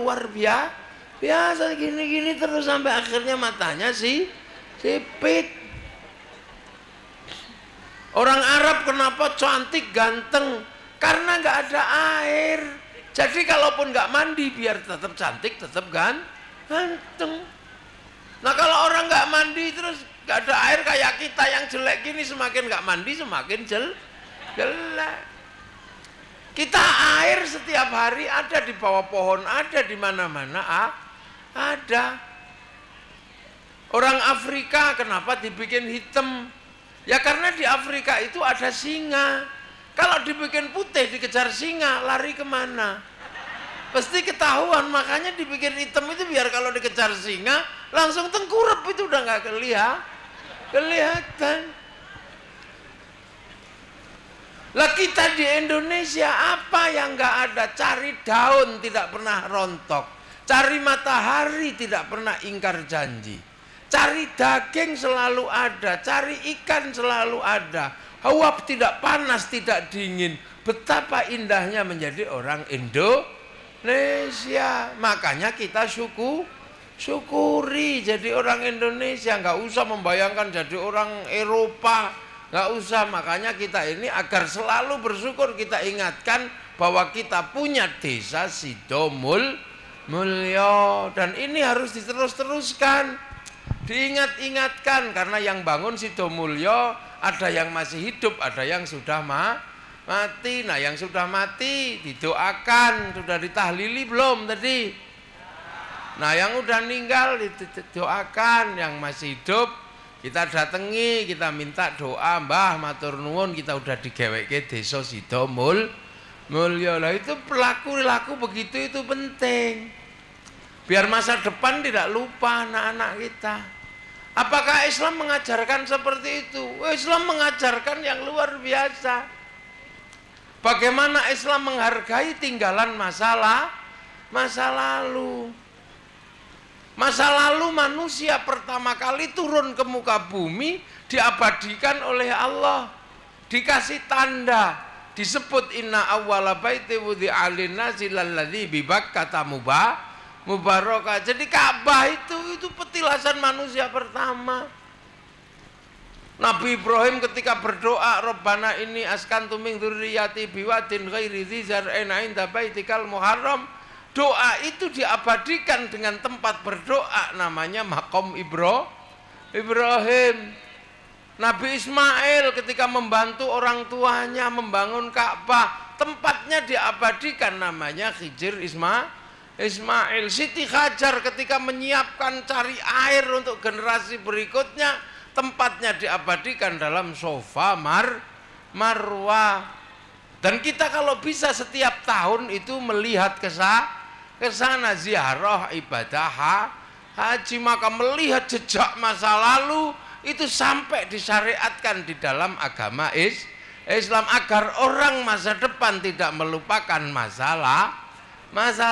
luar biasa gini-gini terus sampai akhirnya matanya sipit. Orang Arab kenapa cantik ganteng? Karena nggak ada air. Jadi kalaupun nggak mandi biar tetap cantik, tetap ganteng. Nah kalau orang nggak mandi terus nggak ada air kayak kita yang jelek gini, semakin nggak mandi semakin jelek. Kita air setiap hari ada di bawah pohon, ada di mana-mana ada. Orang Afrika kenapa dibikin hitam? Ya karena di Afrika itu ada singa. Kalau dibikin putih dikejar singa, lari kemana? Pasti ketahuan, makanya dibikin hitam itu biar kalau dikejar singa langsung tengkurap, itu udah nggak kelihatan. Lah kita di Indonesia apa yang nggak ada? Cari daun tidak pernah rontok, cari matahari tidak pernah ingkar janji, cari daging selalu ada, cari ikan selalu ada. Hawa tidak panas, tidak dingin. Betapa indahnya menjadi orang Indonesia. Makanya kita syukuri jadi orang Indonesia. Nggak usah membayangkan jadi orang Eropa, nggak usah. Makanya kita ini agar selalu bersyukur, kita ingatkan bahwa kita punya desa Sidomulyo, dan ini harus diterus-teruskan, diingat-ingatkan, karena yang bangun Sidomulyo ada yang masih hidup, ada yang sudah mati. Nah yang sudah mati didoakan, sudah ditahlili belum tadi? Nah yang udah meninggal didoakan, yang masih hidup kita datangi, kita minta doa, Mbah matur nuwun kita udah digeweke desa Sidomulyo. Lah itu perilaku begitu itu penting, biar masa depan tidak lupa anak-anak kita. Apakah Islam mengajarkan seperti itu? Islam mengajarkan yang luar biasa. Bagaimana Islam menghargai tinggalan masa lalu. Masa lalu manusia pertama kali turun ke muka bumi diabadikan oleh Allah. Dikasih tanda, disebut inna awwala baiti wudi'a lin-nasi lalladzi bi Bakkata mubarakah. Jadi Ka'bah itu petilasan manusia pertama. Nabi Ibrahim ketika berdoa, Rabbana inni askantu min dzurriyyati biwadin ghairi dzi zar'in 'inda baitikal muharram. Doa itu diabadikan dengan tempat berdoa namanya Maqam Ibrahim. Nabi Ismail ketika membantu orang tuanya membangun Ka'bah, tempatnya diabadikan namanya Hijr Ismail. Siti Hajar ketika menyiapkan cari air untuk generasi berikutnya, tempatnya diabadikan dalam Sofa Marwah. Dan kita kalau bisa setiap tahun itu melihat ke sana ziarah ibadah haji, maka melihat jejak masa lalu itu sampai disyariatkan di dalam agama Islam agar orang masa depan tidak melupakan masa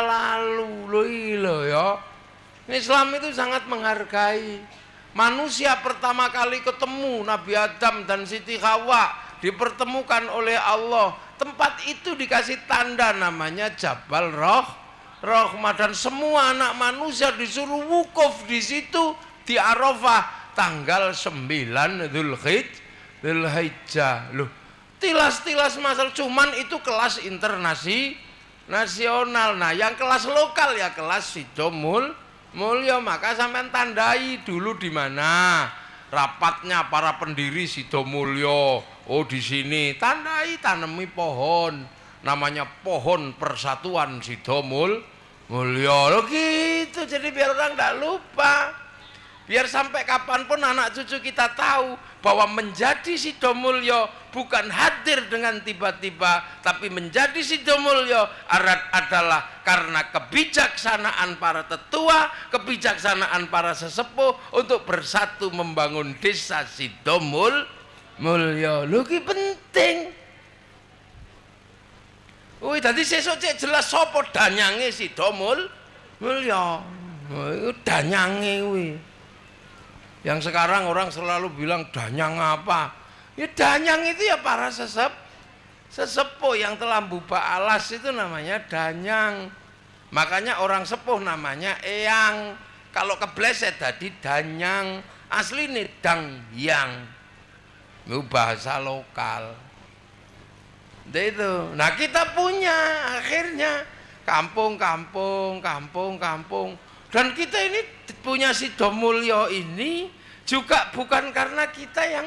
lalu. Loh ya. Islam itu sangat menghargai. Manusia pertama kali ketemu Nabi Adam dan Siti Hawa dipertemukan oleh Allah. Tempat itu dikasih tanda namanya Jabal Rahmah, dan semua anak manusia disuruh wukuf di situ di Arafah tanggal 9 Dzulhijjah. Loh, tilas-tilas masalah, cuman itu kelas internasional. Nah, yang kelas lokal ya kelas Sidomulyo. Maka sampean tandai dulu di mana rapatnya para pendiri Sidomulyo. Oh, di sini tandai, tanami pohon. Namanya pohon Persatuan Sidomulyo. Loh gitu. Jadi biar orang tidak lupa. Biar sampai kapanpun anak cucu kita tahu bahwa menjadi Sidomulyo bukan hadir dengan tiba-tiba, tapi menjadi Sidomulyo adalah karena kebijaksanaan para tetua, kebijaksanaan para sesepuh untuk bersatu membangun desa Sidomulyo. Lho ki penting. Wih, tadi sesuk cek jelas sapa danyange Sidomulyo. Iku danyange kuwi. Yang sekarang orang selalu bilang danyang apa? Ya danyang itu ya para sesepuh yang telah buba alas itu namanya danyang. Makanya orang sepuh namanya eyang. Kalau kebleset tadi danyang. Asli nih dangyang. Itu bahasa lokal. Itu. Nah kita punya akhirnya kampung. Dan kita ini punya Sidomulyo ini juga bukan karena kita yang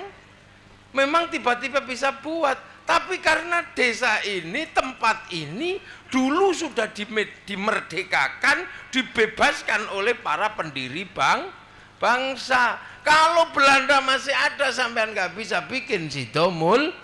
memang tiba-tiba bisa buat, tapi karena desa ini, tempat ini dulu sudah dimerdekakan, dibebaskan oleh para pendiri bangsa. Kalau Belanda masih ada, sampean nggak bisa bikin Sidomulyo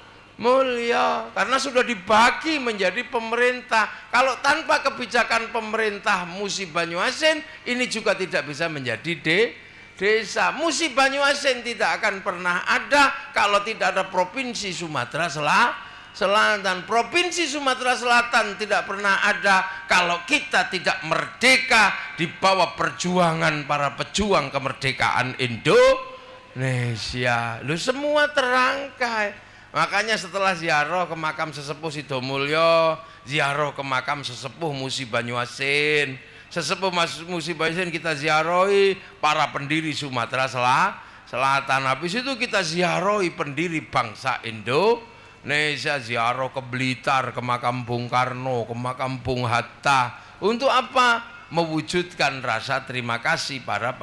karena sudah dibagi menjadi pemerintah. Kalau tanpa kebijakan pemerintah Musi Banyuasin, ini juga tidak bisa menjadi desa. Musi Banyuasin tidak akan pernah ada kalau tidak ada Provinsi Sumatera Selatan. Provinsi Sumatera Selatan tidak pernah ada kalau kita tidak merdeka di bawah perjuangan para pejuang kemerdekaan Indonesia. Lu semua terangkai. Makanya setelah ziarah ke makam sesepuh Sidomulyo, ziarah ke makam sesepuh Musi Banyuasin, sesepuh Musi Banyuasin kita ziarahi para pendiri Sumatera Selatan. Habis itu kita ziarahi pendiri bangsa Indonesia, ziarah ke Blitar, ke makam Bung Karno, ke makam Bung Hatta. Untuk apa? Mewujudkan rasa terima kasih para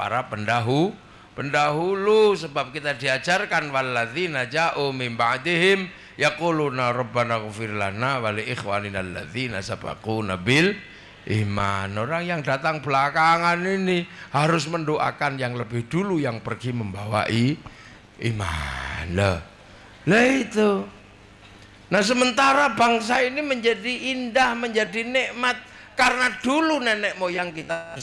pendahulu, sebab kita diajarkan walladzina ja'u min ba'dihim yaquluna rabbana ighfir lana wa li ikhwanina alladzina sabaquna bil iman. Orang yang datang belakangan ini harus mendoakan yang lebih dulu yang pergi membawa iman. Lah itu. Nah, sementara bangsa ini menjadi indah, menjadi nikmat karena dulu nenek moyang kita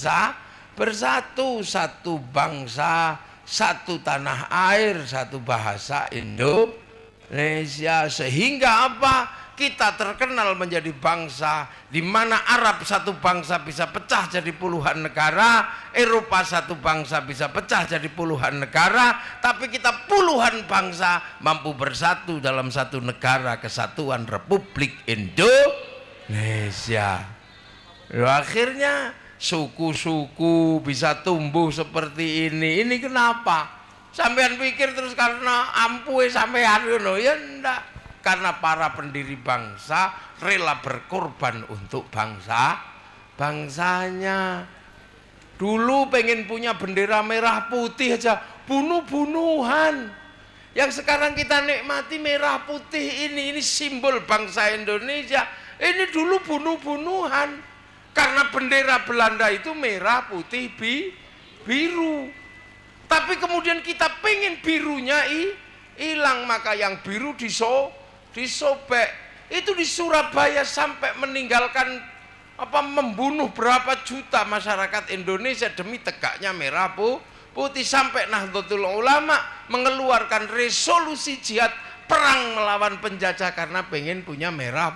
bersatu, satu bangsa, satu tanah air, satu bahasa Indonesia. Sehingga apa? Kita terkenal menjadi bangsa di mana Arab satu bangsa bisa pecah jadi puluhan negara, Eropa satu bangsa bisa pecah jadi puluhan negara, tapi kita puluhan bangsa mampu bersatu dalam satu negara kesatuan Republik Indonesia. Akhirnya suku-suku bisa tumbuh seperti ini. Ini kenapa? Sampean pikir terus karena ampuhe sampean ngono? Ya ndak. Karena para pendiri bangsa rela berkorban untuk bangsanya. Dulu pengen punya bendera merah putih aja bunuh-bunuhan. Yang sekarang kita nikmati merah putih ini simbol bangsa Indonesia. Ini dulu bunuh-bunuhan. Karena bendera Belanda itu merah putih biru. Tapi kemudian kita pengen birunya hilang, maka yang biru disobek. Itu di Surabaya sampai meninggalkan membunuh berapa juta masyarakat Indonesia demi tegaknya merah putih. Sampai Nahdlatul Ulama mengeluarkan resolusi jihad perang melawan penjajah karena pengen punya merah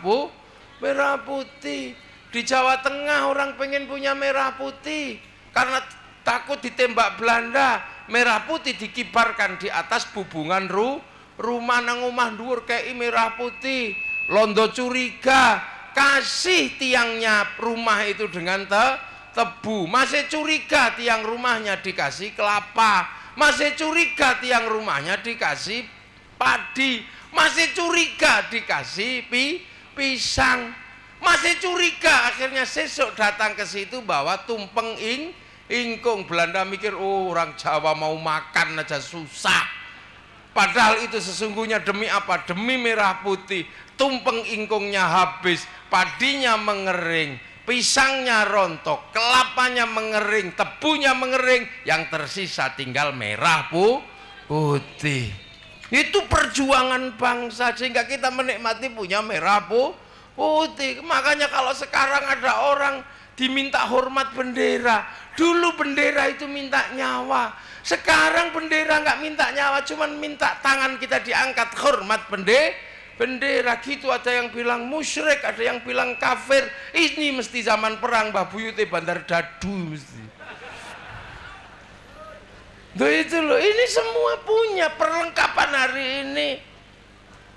putih. Di Jawa Tengah orang pengen punya merah putih karena takut ditembak Belanda. Merah putih dikibarkan di atas bubungan rumah nang omah dhuwur kei merah putih. Londo curiga, kasih tiangnya rumah itu dengan tebu. Masih curiga tiang rumahnya dikasih kelapa. Masih curiga tiang rumahnya dikasih padi. Masih curiga dikasih pisang. Masih curiga, akhirnya sesok datang ke situ bawa tumpeng ingkung. Belanda mikir, oh orang Jawa mau makan aja susah. Padahal itu sesungguhnya demi apa? Demi merah putih. Tumpeng ingkungnya habis, padinya mengering, pisangnya rontok, kelapanya mengering, tebunya mengering, yang tersisa tinggal merah putih. Itu perjuangan bangsa sehingga kita menikmati punya merah putih. Makanya kalau sekarang ada orang diminta hormat bendera, dulu bendera itu minta nyawa. Sekarang bendera nggak minta nyawa, cuman minta tangan kita diangkat, hormat bendera gitu. Ada yang bilang musyrik, ada yang bilang kafir. Ini mesti zaman perang, Mbah Buyute Bandar Dadu mesti. Itu loh, ini semua punya perlengkapan hari ini.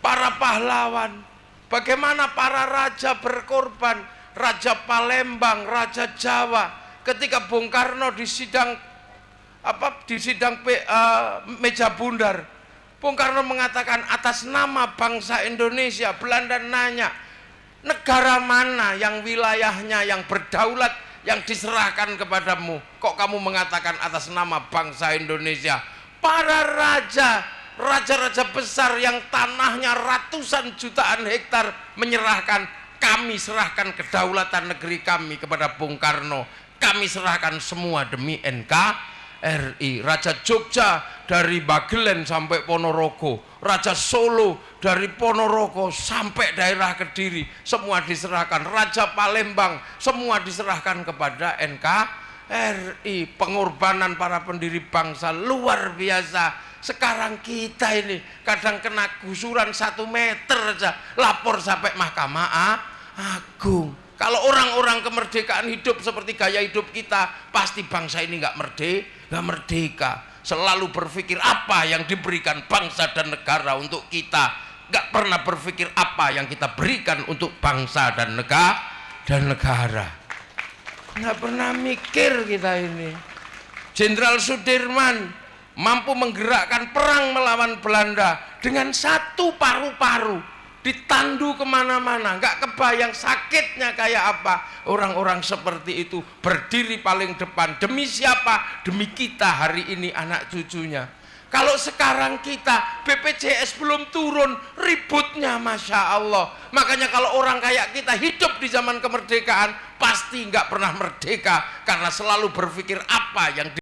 Para pahlawan, bagaimana para raja berkorban, Raja Palembang, Raja Jawa. Ketika Bung Karno di sidang meja bundar, Bung Karno mengatakan atas nama bangsa Indonesia. Belanda nanya, negara mana yang wilayahnya yang berdaulat, yang diserahkan kepadamu? Kok kamu mengatakan atas nama bangsa Indonesia? Para raja-raja besar yang tanahnya ratusan jutaan hektar menyerahkan, kami serahkan kedaulatan negeri kami kepada Bung Karno. Kami serahkan semua demi NKRI. Raja Jogja dari Bagelen sampai Ponorogo, Raja Solo dari Ponorogo sampai daerah Kediri, semua diserahkan. Raja Palembang semua diserahkan kepada NKRI. Pengorbanan para pendiri bangsa luar biasa. Sekarang kita ini kadang kena gusuran 1 meter saja lapor sampai Mahkamah Agung. Kalau orang-orang kemerdekaan hidup seperti gaya hidup kita, pasti bangsa ini nggak merdeka. Selalu berpikir apa yang diberikan bangsa dan negara untuk kita, nggak pernah berpikir apa yang kita berikan untuk bangsa dan negara. Nggak pernah mikir kita ini. Jenderal Sudirman mampu menggerakkan perang melawan Belanda dengan 1 paru-paru, ditandu kemana-mana, nggak kebayang sakitnya kayak apa. Orang-orang seperti itu berdiri paling depan. Demi siapa? Demi kita hari ini, anak cucunya. Kalau sekarang kita BPJS belum turun, ributnya Masya Allah. Makanya kalau orang kayak kita hidup di zaman kemerdekaan, pasti nggak pernah merdeka, karena selalu berpikir apa yang